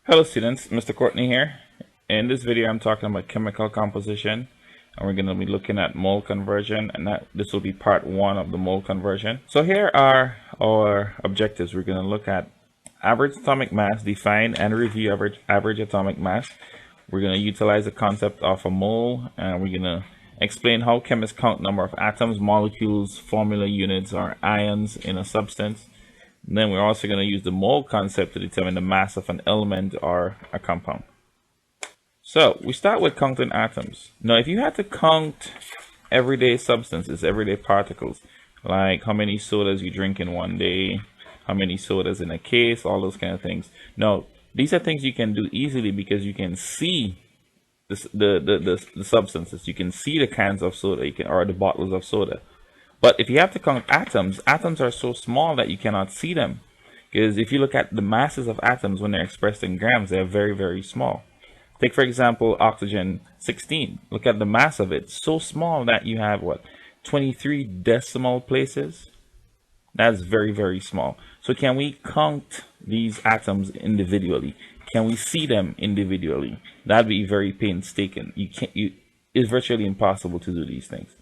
Hello students, Mr. Courtney here. In this video I'm talking about chemical composition, and we're going to be looking at mole conversion, and this will be part one of the mole conversion. So here are our objectives. We're going to look at average atomic mass, define and review average atomic mass. We're going to utilize the concept of a mole, and we're going to explain how chemists count number of atoms, molecules, formula units, or ions in a substance. And then we're also going to use the mole concept to determine the mass of an element or a compound. So we start with counting atoms. Now, if you had to count everyday substances, everyday particles, like how many sodas you drink in one day, how many sodas in a case, all those kind of things. Now, these are things you can do easily because you can see the substances. You can see the cans of soda, or the bottles of soda. But if you have to count atoms, atoms are so small that you cannot see them. Because if you look at the masses of atoms when they're expressed in grams, they're very, very small. Take, for example, oxygen 16. Look at the mass of it. So small that you have, 23 decimal places? That's very, very small. So can we count these atoms individually? Can we see them individually? That'd be very painstaking. It's virtually impossible to do these things.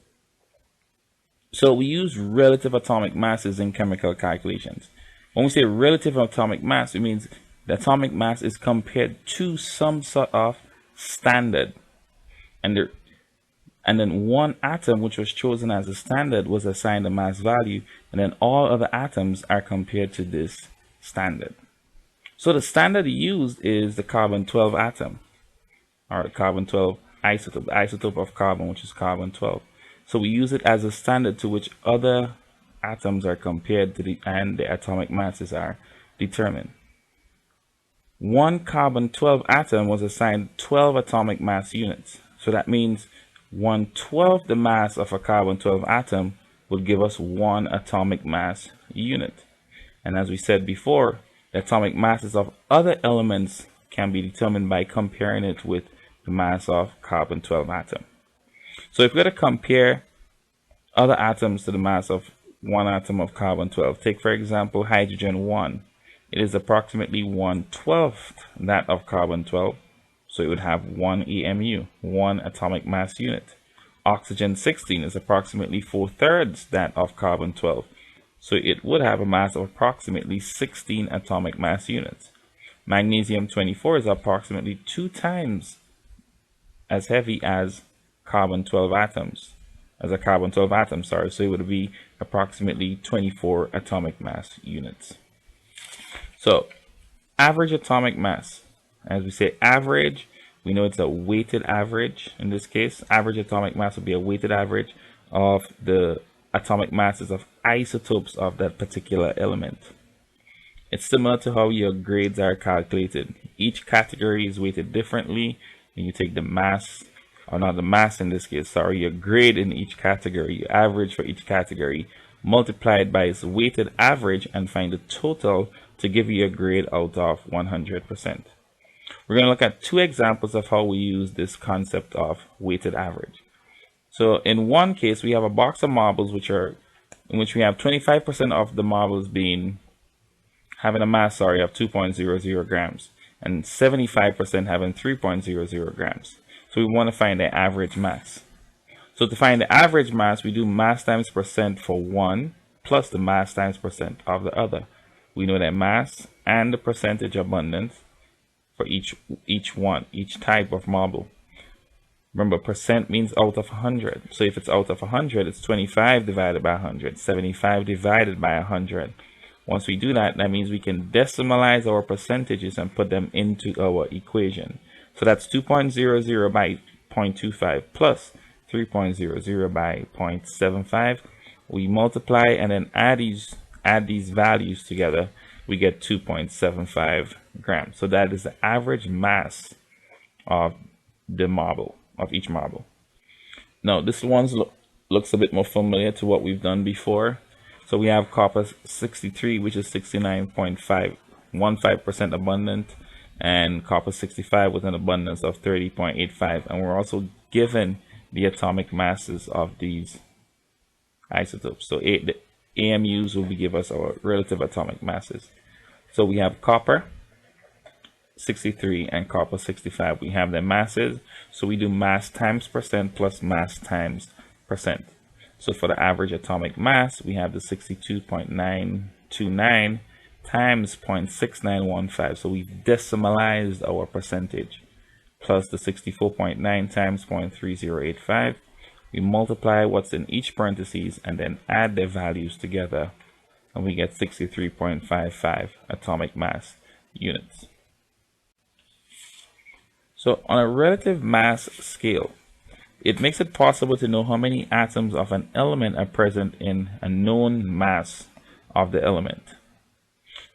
So we use relative atomic masses in chemical calculations. When we say relative atomic mass, it means the atomic mass is compared to some sort of standard. And then one atom which was chosen as a standard was assigned a mass value, and then all other atoms are compared to this standard. So the standard used is the carbon-12 atom, or the carbon-12 isotope, the isotope of carbon, which is carbon-12. So we use it as a standard to which other atoms are compared to, and the atomic masses are determined. One carbon-12 atom was assigned 12 atomic mass units. So that means 1/12 the mass of a carbon-12 atom would give us one atomic mass unit. And as we said before, the atomic masses of other elements can be determined by comparing it with the mass of carbon-12 atom. So if we're going to compare other atoms to the mass of one atom of carbon-12, take for example hydrogen 1. It is approximately 1/12 that of carbon-12, so it would have 1 AMU, 1 atomic mass unit. Oxygen 16 is approximately 4/3 that of carbon-12, so it would have a mass of approximately 16 atomic mass units. Magnesium 24 is approximately 2 times as heavy as carbon-12 atoms, so it would be approximately 24 atomic mass units. So average atomic mass, as we say average, we know it's a weighted average. In this case, average atomic mass would be a weighted average of the atomic masses of isotopes of that particular element. It's similar to how your grades are calculated. Each category is weighted differently, and you take the mass, or not the mass in this case, sorry, your grade in each category, your average for each category, multiplied by its weighted average and find the total to give you a grade out of 100%. We're going to look at two examples of how we use this concept of weighted average. So in one case, we have a box of marbles in which we have 25% of the marbles having a mass, of 2.00 grams, and 75% having 3.00 grams. So we want to find the average mass. So to find the average mass, we do mass times percent for one plus the mass times percent of the other. We know that mass and the percentage abundance for each type of marble. Remember, percent means out of 100. So if it's out of 100, it's 25 divided by 100, 75 divided by 100. Once we do that, that means we can decimalize our percentages and put them into our equation. So that's 2.00 by 0.25 plus 3.00 by 0.75. We multiply and then add these values together. We get 2.75 grams. So that is the average mass of the marble, of each marble. Now this one looks a bit more familiar to what we've done before. So we have copper 63, which is 69.515% abundant, and copper 65 with an abundance of 30.85, and we're also given the atomic masses of these isotopes. So the AMUs will give us our relative atomic masses. So we have copper 63 and copper 65. We have their masses, so we do mass times percent plus mass times percent. So for the average atomic mass, we have the 62.929 times 0.6915. So we've decimalized our percentage, plus the 64.9 times 0.3085. We multiply what's in each parentheses and then add their values together, and we get 63.55 atomic mass units. So on a relative mass scale, it makes it possible to know how many atoms of an element are present in a known mass of the element.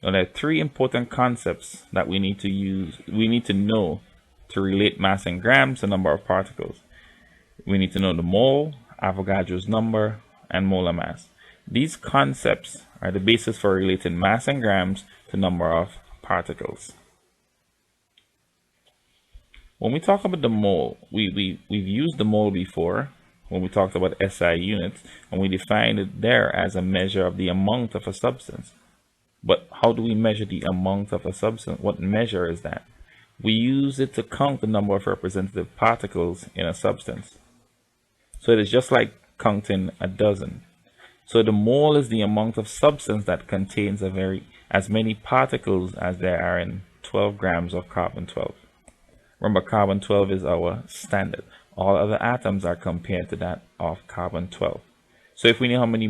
Now, there are three important concepts that we need to know to relate mass in grams to number of particles. We need to know the mole, Avogadro's number, and molar mass. These concepts are the basis for relating mass in grams to number of particles. When we talk about the mole, we've used the mole before when we talked about SI units, and we defined it there as a measure of the amount of a substance. But how do we measure the amount of a substance? What measure is that? We use it to count the number of representative particles in a substance. So it is just like counting a dozen. So the mole is the amount of substance that contains as many particles as there are in 12 grams of carbon-12. Remember, carbon-12 is our standard. All other atoms are compared to that of carbon-12. So if we know how many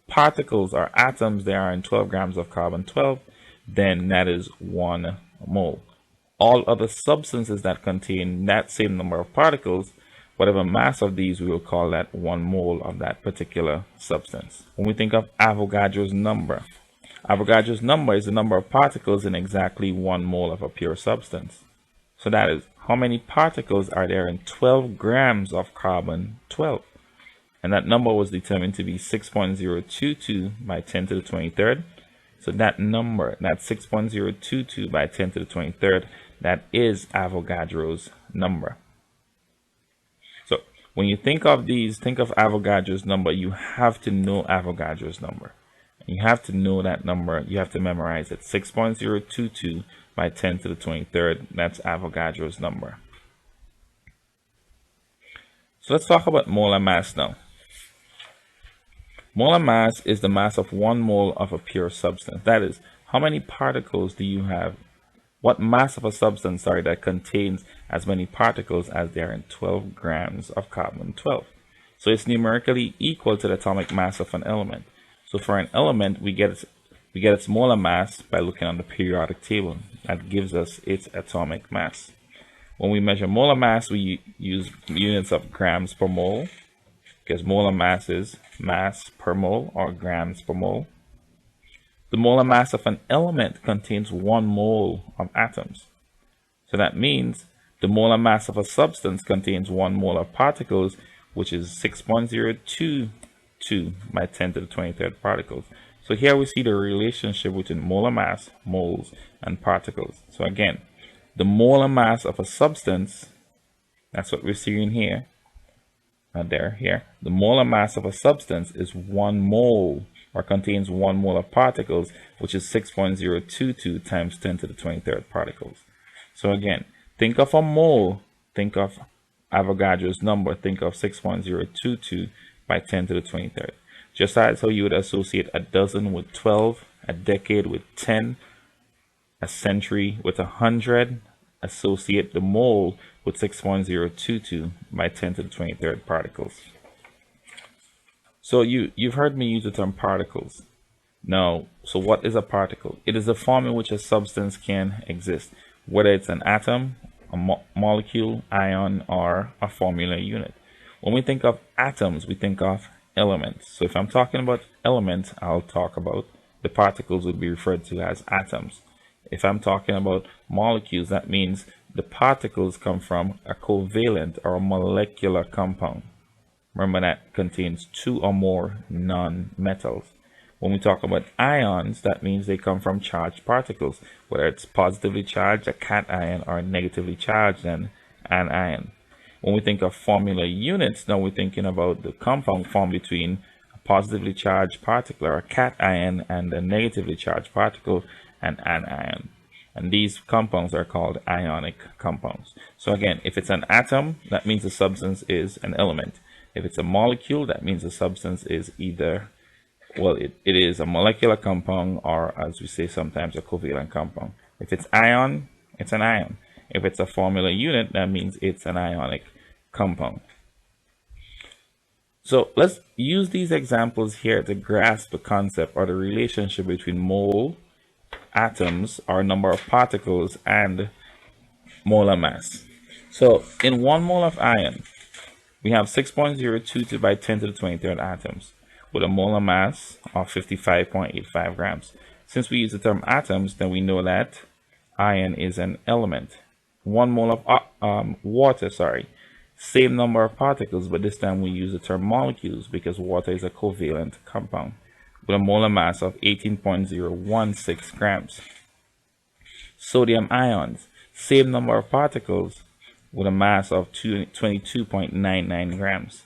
particles or atoms there are in 12 grams of carbon-12, then that is 1 mole. All other substances that contain that same number of particles, whatever mass of these, we will call that 1 mole of that particular substance. When we think of Avogadro's number, Avogadro's number is the number of particles in exactly 1 mole of a pure substance. So that is, how many particles are there in 12 grams of carbon-12? And that number was determined to be 6.022 by 10 to the 23rd. So that number, that 6.022 by 10 to the 23rd, that is Avogadro's number. So when you think of Avogadro's number, you have to know Avogadro's number. You have to know that number. You have to memorize it. 6.022 by 10 to the 23rd. That's Avogadro's number. So let's talk about molar mass now. Molar mass is the mass of 1 mole of a pure substance. That is, how many particles do you have? What mass of a substance, that contains as many particles as there are in 12 grams of carbon-12. So it's numerically equal to the atomic mass of an element. So for an element, we get its molar mass by looking on the periodic table. That gives us its atomic mass. When we measure molar mass, we use units of grams per mole, because molar mass is mass per mole or grams per mole. The molar mass of an element contains 1 mole of atoms. So that means the molar mass of a substance contains 1 mole of particles, which is 6.022 by 10 to the 23rd particles. So here we see the relationship between molar mass, moles, and particles. So again, the molar mass of a substance, that's what we're seeing here. Here. The molar mass of a substance is 1 mole, or contains 1 mole of particles, which is 6.022 times 10 to the 23rd particles. So again, think of a mole, think of Avogadro's number, think of 6.022 by 10 to the 23rd. Just as how you would associate a dozen with 12, a decade with 10, a century with 100, associate the mole with 6.022 by 10 to the 23rd particles. So you've heard me use the term particles. Now, so what is a particle? It is a form in which a substance can exist, whether it's an atom, a molecule, ion, or a formula unit. When we think of atoms, we think of elements. So if I'm talking about elements, I'll talk about the particles would be referred to as atoms. If I'm talking about molecules, that means the particles come from a covalent or a molecular compound. Remember, that contains 2 or more non-metals. When we talk about ions, that means they come from charged particles, whether it's positively charged, a cation, or negatively charged, an anion. When we think of formula units, now we're thinking about the compound formed between a positively charged particle, or a cation, and a negatively charged particle, and anion. And these compounds are called ionic compounds. So again, if it's an atom, that means the substance is an element. If it's a molecule, that means the substance is either, well, it is a molecular compound, or as we say sometimes, a covalent compound. If it's ion, it's an ion. If it's a formula unit, that means it's an ionic compound. So let's use these examples here to grasp the concept or the relationship between mole, atoms, or number of particles, and molar mass. So in 1 mole of iron, we have 6.022 by 10 to the 23rd atoms with a molar mass of 55.85 grams. Since we use the term atoms, then we know that iron is an element. 1 mole of water, same number of particles, but this time we use the term molecules because water is a covalent compound with a molar mass of 18.016 grams. Sodium ions, same number of particles with a mass of 22.99 grams.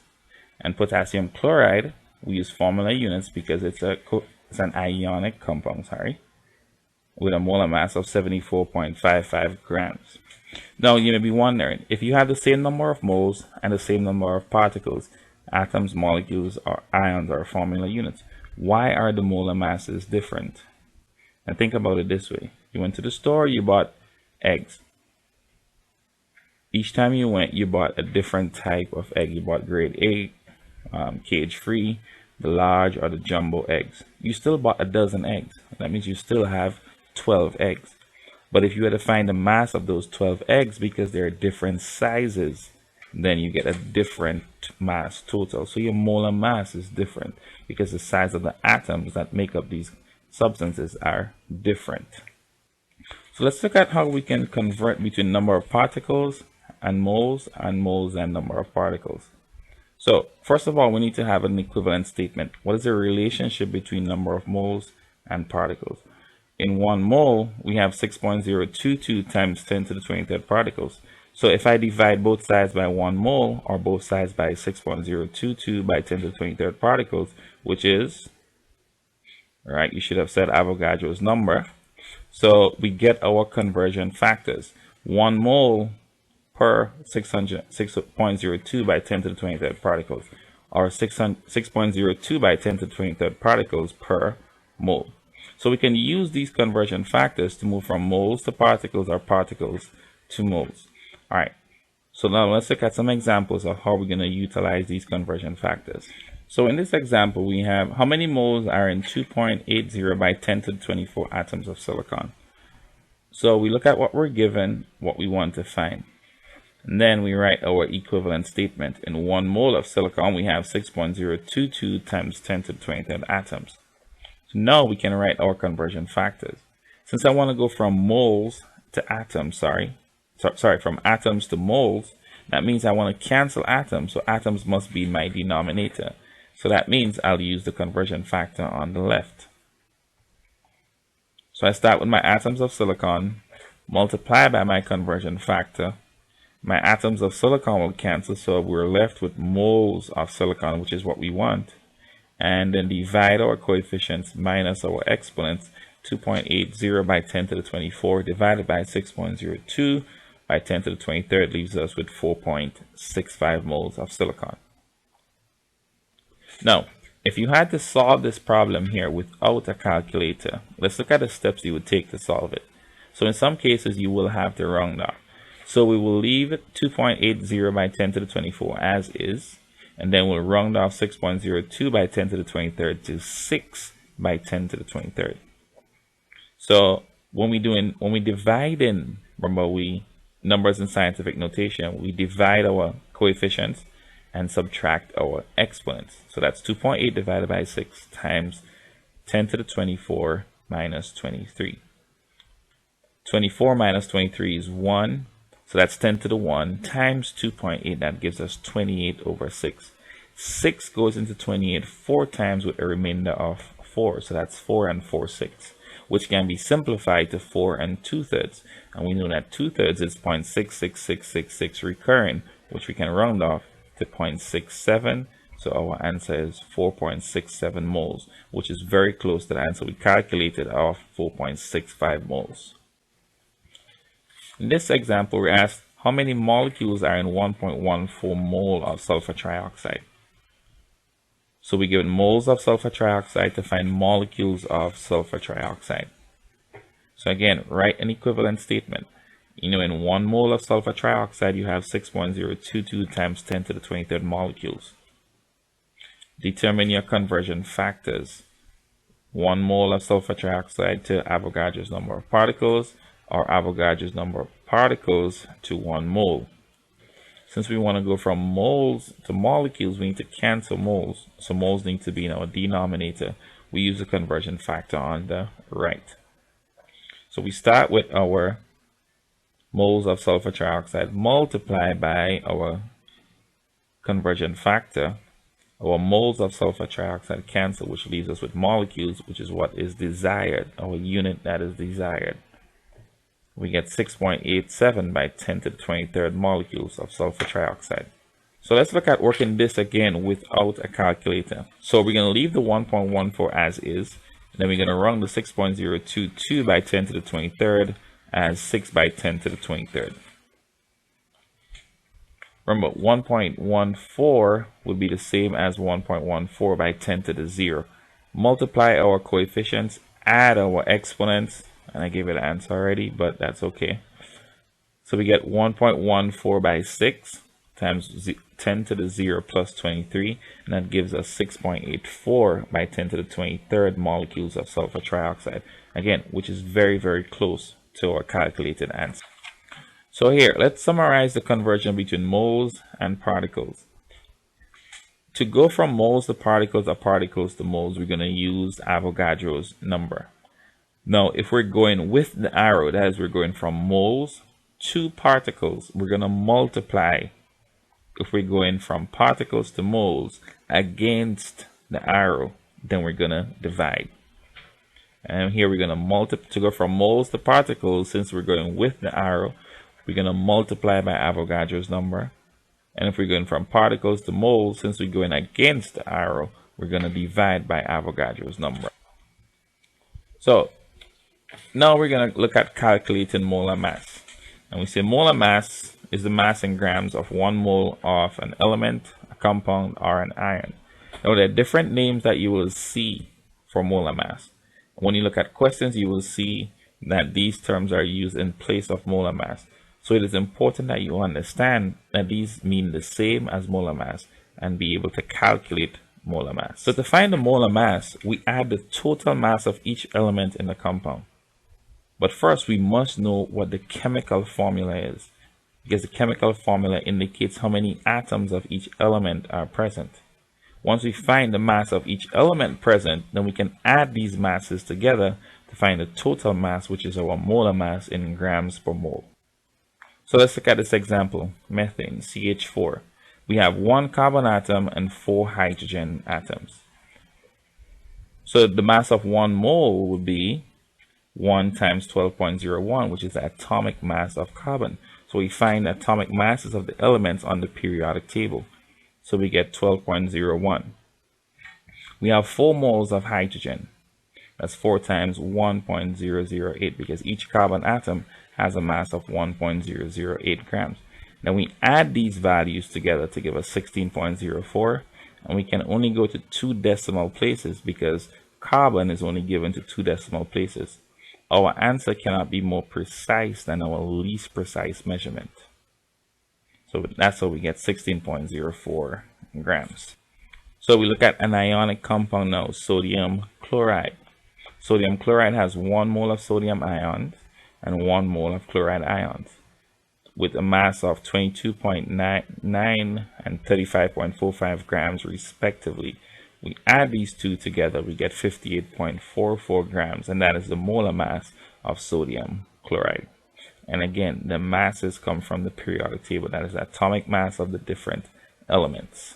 And potassium chloride, we use formula units because it's an ionic compound, with a molar mass of 74.55 grams. Now you may be wondering, if you have the same number of moles and the same number of particles, atoms, molecules, or ions, or formula units, why are the molar masses different? And think about it this way. You went to the store, you bought eggs. Each time you went, you bought a different type of egg. You bought grade A, cage-free, the large, or the jumbo eggs. You still bought a dozen eggs. That means you still have 12 eggs. But if you had to find the mass of those 12 eggs, because they're different sizes, then you get a different mass total. So your molar mass is different because the size of the atoms that make up these substances are different. So let's look at how we can convert between number of particles and moles and number of particles. So first of all, we need to have an equivalent statement. What is the relationship between number of moles and particles? In 1 mole, we have 6.022 times 10 to the 23rd particles. So if I divide both sides by 1 mole, or both sides by 6.022 by 10 to the 23rd particles, which is, right, you should have said Avogadro's number. So we get our conversion factors. 1 mole per 6.02 by 10 to the 23rd particles, or 6.02 by 10 to the 23rd particles per mole. So we can use these conversion factors to move from moles to particles, or particles to moles. All right, so now let's look at some examples of how we're going to utilize these conversion factors. So in this example, we have how many moles are in 2.80 by 10 to the 24 atoms of silicon. So we look at what we're given, what we want to find. And then we write our equivalent statement. In 1 mole of silicon, we have 6.022 times 10 to the 23rd atoms. So now we can write our conversion factors. Since I want to go from moles to atoms, from atoms to moles, that means I want to cancel atoms, so atoms must be my denominator. So that means I'll use the conversion factor on the left. So I start with my atoms of silicon, multiply by my conversion factor. My atoms of silicon will cancel, so we're left with moles of silicon, which is what we want. And then divide our coefficients minus our exponents. 2.80 by 10 to the 24 divided by 6.02 by 10 to the 23rd leaves us with 4.65 moles of silicon. Now, if you had to solve this problem here without a calculator, let's look at the steps you would take to solve it. So in some cases, you will have to round off. So we will leave 2.80 by 10 to the 24 as is, and then we'll round off 6.02 by 10 to the 23rd to 6 by 10 to the 23rd. So when we divide in, remember numbers in scientific notation, we divide our coefficients and subtract our exponents. So that's 2.8 divided by 6 times 10 to the 24 minus 23. 24 minus 23 is 1. So that's 10 to the 1 times 2.8. That gives us 28 over 6. 6 goes into 28 4 times with a remainder of 4. So that's 4 and 4/6, which can be simplified to 4 and 2/3. And we know that 2/3 is 0.66666 recurring, which we can round off to 0.67. So our answer is 4.67 moles, which is very close to the answer we calculated of 4.65 moles. In this example, we're asked how many molecules are in 1.14 mole of sulfur trioxide. So we're given moles of sulfur trioxide to find molecules of sulfur trioxide. So again, write an equivalent statement. You know, in 1 mole of sulfur trioxide, you have 6.022 times 10 to the 23rd molecules. Determine your conversion factors. 1 mole of sulfur trioxide to Avogadro's number of particles, or Avogadro's number of particles to 1 mole. Since we want to go from moles to molecules, we need to cancel moles. So moles need to be in our denominator. We use the conversion factor on the right. So we start with our moles of sulfur trioxide multiplied by our conversion factor. Our moles of sulfur trioxide cancel, which leaves us with molecules, which is what is desired, our unit that is desired. We get 6.87 by 10 to the 23rd molecules of sulfur trioxide. So let's look at working this again without a calculator. So we're going to leave the 1.14 as is. Then we're going to run the 6.022 by 10 to the 23rd as 6 by 10 to the 23rd. Remember, 1.14 would be the same as 1.14 by 10 to the 0. Multiply our coefficients, add our exponents, and I gave it an answer already, but that's okay. So we get 1.14 by 6 times 10 to the 0 plus 23, and that gives us 6.84 by 10 to the 23rd molecules of sulfur trioxide, again, which is very, very close to our calculated answer. So here, let's summarize the conversion between moles and particles. To go from moles to particles or particles to moles, we're going to use Avogadro's number. Now, if we're going with the arrow, that is, we're going from moles to particles, we're going to multiply. If we're going from particles to moles against the arrow, then we're going to divide. And here we're going to multiply. To go from moles to particles, since we're going with the arrow, we're going to multiply by Avogadro's number. And if we're going from particles to moles, since we're going against the arrow, we're going to divide by Avogadro's number. So now we're going to look at calculating molar mass. And we say molar mass is the mass in grams of 1 mole of an element, a compound, or an ion. Now there are different names that you will see for molar mass. When you look at questions, you will see that these terms are used in place of molar mass. So it is important that you understand that these mean the same as molar mass and be able to calculate molar mass. So to find the molar mass, we add the total mass of each element in the compound. But first, we must know what the chemical formula is, because the chemical formula indicates how many atoms of each element are present. Once we find the mass of each element present, then we can add these masses together to find the total mass, which is our molar mass in grams per mole. So let's look at this example, methane, CH4. We have 1 carbon atom and 4 hydrogen atoms. So the mass of 1 mole would be 1 times 12.01, which is the atomic mass of carbon. So we find atomic masses of the elements on the periodic table. So we get 12.01. We have 4 moles of hydrogen. That's 4 times 1.008, because each carbon atom has a mass of 1.008 grams. Now we add these values together to give us 16.04, and we can only go to 2 decimal places because carbon is only given to 2 decimal places. Our answer cannot be more precise than our least precise measurement. So that's how we get 16.04 grams. So we look at an ionic compound now, sodium chloride. Sodium chloride has 1 mole of sodium ions and 1 mole of chloride ions with a mass of 22.99 and 35.45 grams respectively. We add these two together, we get 58.44 grams, and that is the molar mass of sodium chloride. And again, the masses come from the periodic table, that is the atomic mass of the different elements.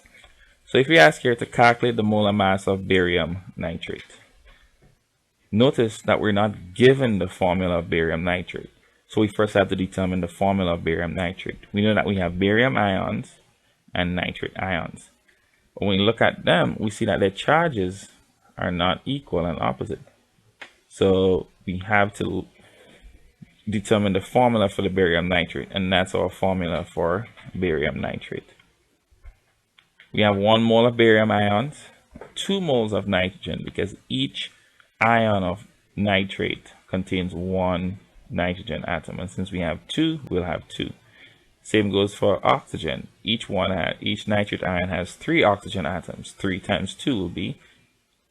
So if we ask here to calculate the molar mass of barium nitrate, notice that we're not given the formula of barium nitrate. So we first have to determine the formula of barium nitrate. We know that we have barium ions and nitrate ions. When we look at them, we see that their charges are not equal and opposite. So we have to determine the formula for the barium nitrate, and that's our formula for barium nitrate. We have 1 mole of barium ions, 2 moles of nitrogen, because each ion of nitrate contains 1 nitrogen atom, and since we have 2, we'll have 2. Same goes for oxygen. Each nitrate ion has 3 oxygen atoms. 3 times 2 will be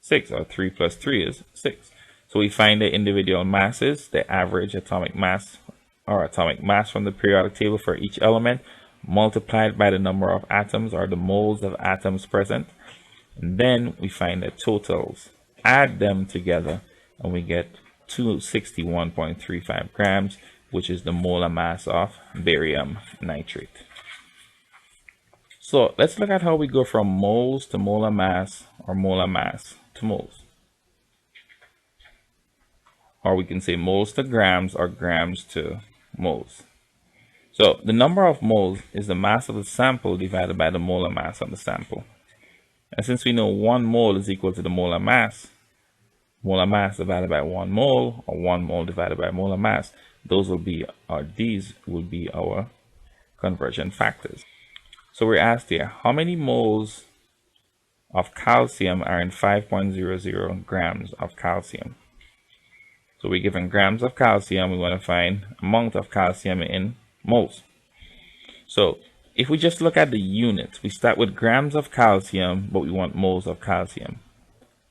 6, or 3 plus 3 is 6. So we find the individual masses, the average atomic mass from the periodic table for each element, multiplied by the number of atoms, or the moles of atoms present. And then we find the totals, add them together, and we get 261.35 grams, which is the molar mass of barium nitrate. So let's look at how we go from moles to molar mass, or molar mass to moles. Or we can say moles to grams, or grams to moles. So the number of moles is the mass of the sample divided by the molar mass of the sample. And since we know 1 mole is equal to the molar mass divided by 1 mole, or 1 mole divided by molar mass, these will be our conversion factors. So we're asked here, how many moles of calcium are in 5.00 grams of calcium? So we're given grams of calcium, we want to find amount of calcium in moles. So if we just look at the units, we start with grams of calcium, but we want moles of calcium.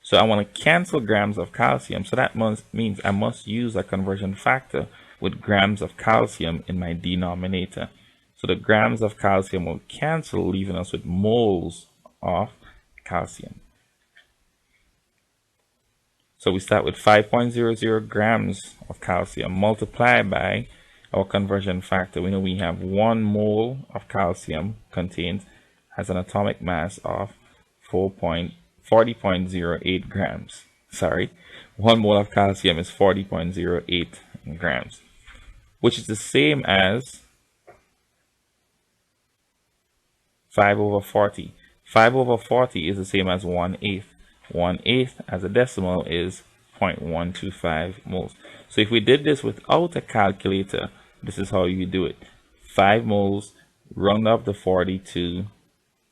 So I want to cancel grams of calcium, so that means I must use a conversion factor with grams of calcium in my denominator. So the grams of calcium will cancel, leaving us with moles of calcium. So we start with 5.00 grams of calcium multiplied by our conversion factor. We know we have 1 mole of calcium has an atomic mass of 40.08 grams. Sorry, 1 mole of calcium is 40.08 grams, which is the same as 5/40. 5/40 is the same as 1/8. 1/8 as a decimal is 0.125 moles. So if we did this without a calculator, this is how you do it. 5 moles, round up the 40 to,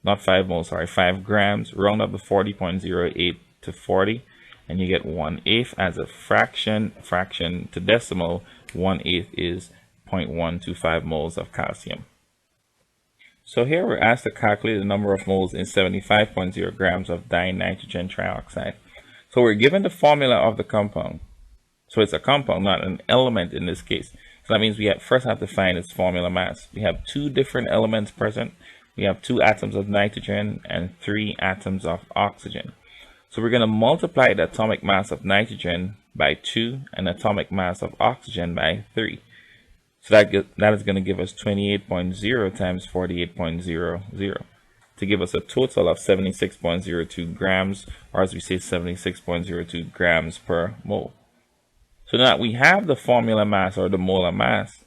not 5 moles, sorry, 5 grams, round up the 40.08 to 40, and you get 1/8 as a fraction to decimal. 1/8 is 0.125 moles of calcium. So here we're asked to calculate the number of moles in 75.0 grams of dinitrogen trioxide. So we're given the formula of the compound. So it's a compound, not an element in this case. So that means we first have to find its formula mass. We have 2 different elements present. We have 2 atoms of nitrogen and 3 atoms of oxygen. So we're going to multiply the atomic mass of nitrogen by 2 and atomic mass of oxygen by 3. So that is going to give us 28.0 times 48.00 to give us a total of 76.02 grams, or as we say, 76.02 grams per mole. So now that we have the formula mass, or the molar mass,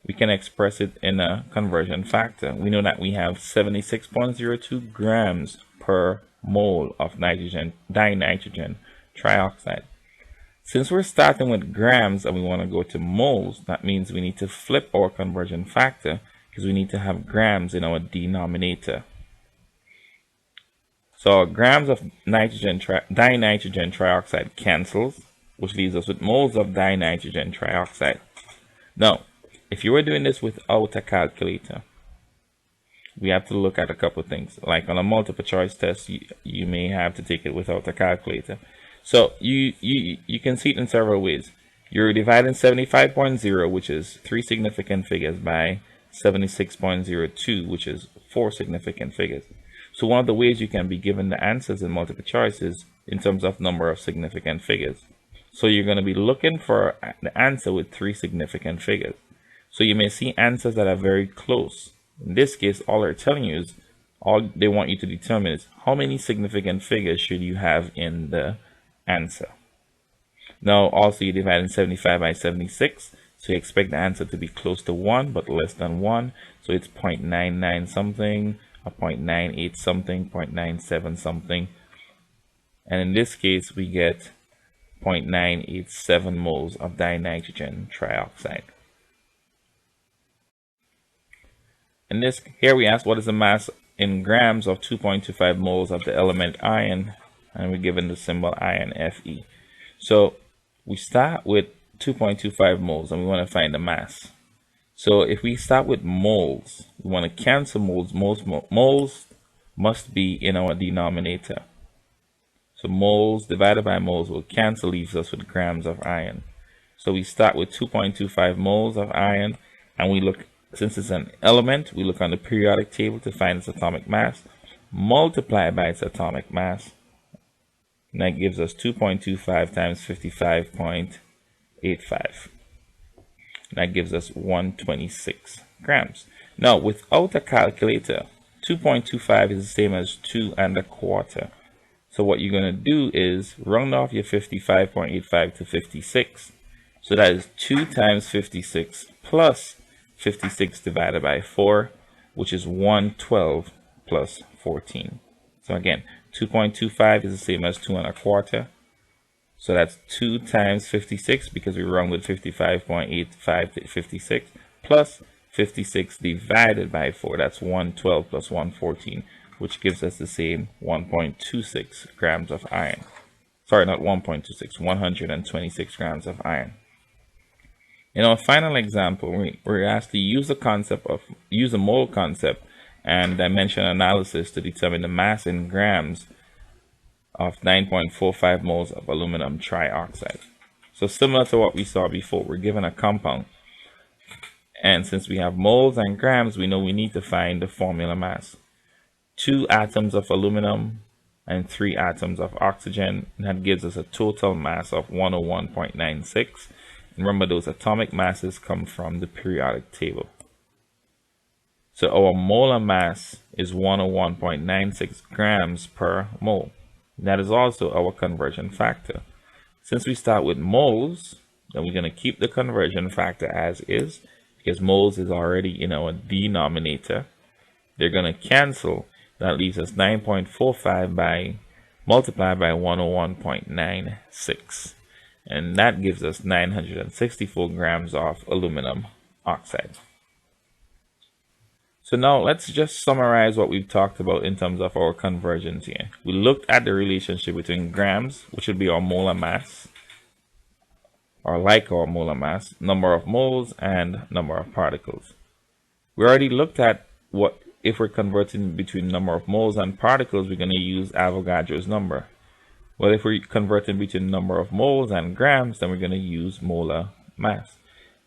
we can express it in a conversion factor. We know that we have 76.02 grams per mole of dinitrogen trioxide. Since we're starting with grams and we want to go to moles, that means we need to flip our conversion factor, because we need to have grams in our denominator. So grams of dinitrogen trioxide cancels, which leaves us with moles of dinitrogen trioxide. Now, if you were doing this without a calculator, we have to look at a couple of things. Like on a multiple choice test, you may have to take it without a calculator. So you can see it in several ways. You're dividing 75.0, which is 3 significant figures, by 76.02, which is 4 significant figures. So one of the ways you can be given the answers in multiple choice is in terms of number of significant figures. So you're going to be looking for the answer with 3 significant figures. So you may see answers that are very close. In this case, all they're telling you is, all they want you to determine is how many significant figures should you have in the answer. Now also you're dividing 75 by 76, so you expect the answer to be close to 1 but less than 1, so it's 0.99 something, a 0.98 something, 0.97 something. And in this case, we get 0.987 moles of dinitrogen trioxide. In this, here we ask what is the mass in grams of 2.25 moles of the element iron, and we're given the symbol iron Fe. So we start with 2.25 moles and we want to find the mass. So if we start with moles, we want to cancel moles. Moles must be in our denominator. So moles divided by moles will cancel, leaves us with grams of iron. So we start with 2.25 moles of iron, and we look, since it's an element, we look on the periodic table to find its atomic mass, multiply by its atomic mass, and that gives us 2.25 times 55.85. That gives us 126 grams. Now, without a calculator, 2.25 is the same as 2 1/4. So what you're going to do is round off your 55.85 to 56. So that is 2 times 56 plus 56 divided by 4, which is 112 plus 14. So again, 2.25 is the same as 2 1/4. So that's 2 times 56, because we rounded 55.85 to 56, plus 56 divided by 4. That's 112 plus 114, which gives us the same 1.26 grams of iron. Sorry, not 1.26, 126 grams of iron. In our final example, we're asked to use a mole concept and dimension analysis to determine the mass in grams of 9.45 moles of aluminum trioxide. So similar to what we saw before, we're given a compound. And since we have moles and grams, we know we need to find the formula mass. 2 atoms of aluminum and 3 atoms of oxygen. And that gives us a total mass of 101.96. And remember, those atomic masses come from the periodic table. So our molar mass is 101.96 grams per mole. That is also our conversion factor. Since we start with moles, then we're going to keep the conversion factor as is, because moles is already in our denominator. They're going to cancel. That leaves us 9.45 multiplied by 101.96. And that gives us 964 grams of aluminum oxide. So now let's just summarize what we've talked about in terms of our conversions here. We looked at the relationship between grams, which would be our molar mass, or like our molar mass, number of moles and number of particles. We already looked at what, if we're converting between number of moles and particles, we're going to use Avogadro's number. Well, if we're converting between number of moles and grams, then we're going to use molar mass.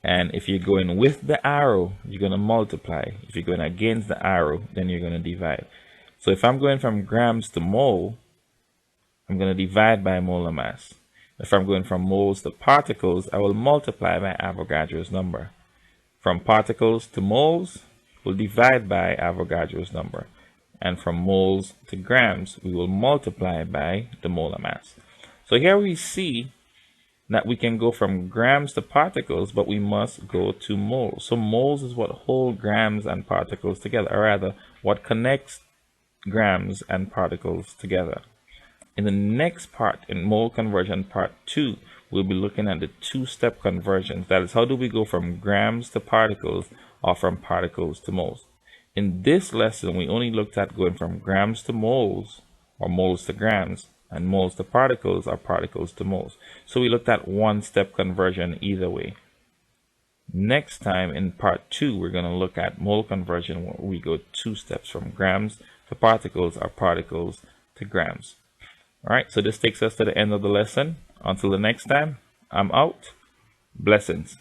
And if you're going with the arrow, you're going to multiply. If you're going against the arrow, then you're going to divide. So if I'm going from grams to mole, I'm going to divide by molar mass. If I'm going from moles to particles, I will multiply by Avogadro's number. From particles to moles, we'll divide by Avogadro's number. And from moles to grams, we will multiply by the molar mass. So here we see that we can go from grams to particles, but we must go to moles. So moles is what hold grams and particles together, or rather, what connects grams and particles together. In the next part, in mole conversion part 2, we'll be looking at the 2-step conversions. That is, how do we go from grams to particles or from particles to moles? In this lesson, we only looked at going from grams to moles, or moles to grams, and moles to particles, or particles to moles. So we looked at 1-step conversion either way. Next time in part 2, we're going to look at mole conversion, where we go 2 steps from grams to particles, or particles to grams. Alright, so this takes us to the end of the lesson. Until the next time, I'm out. Blessings.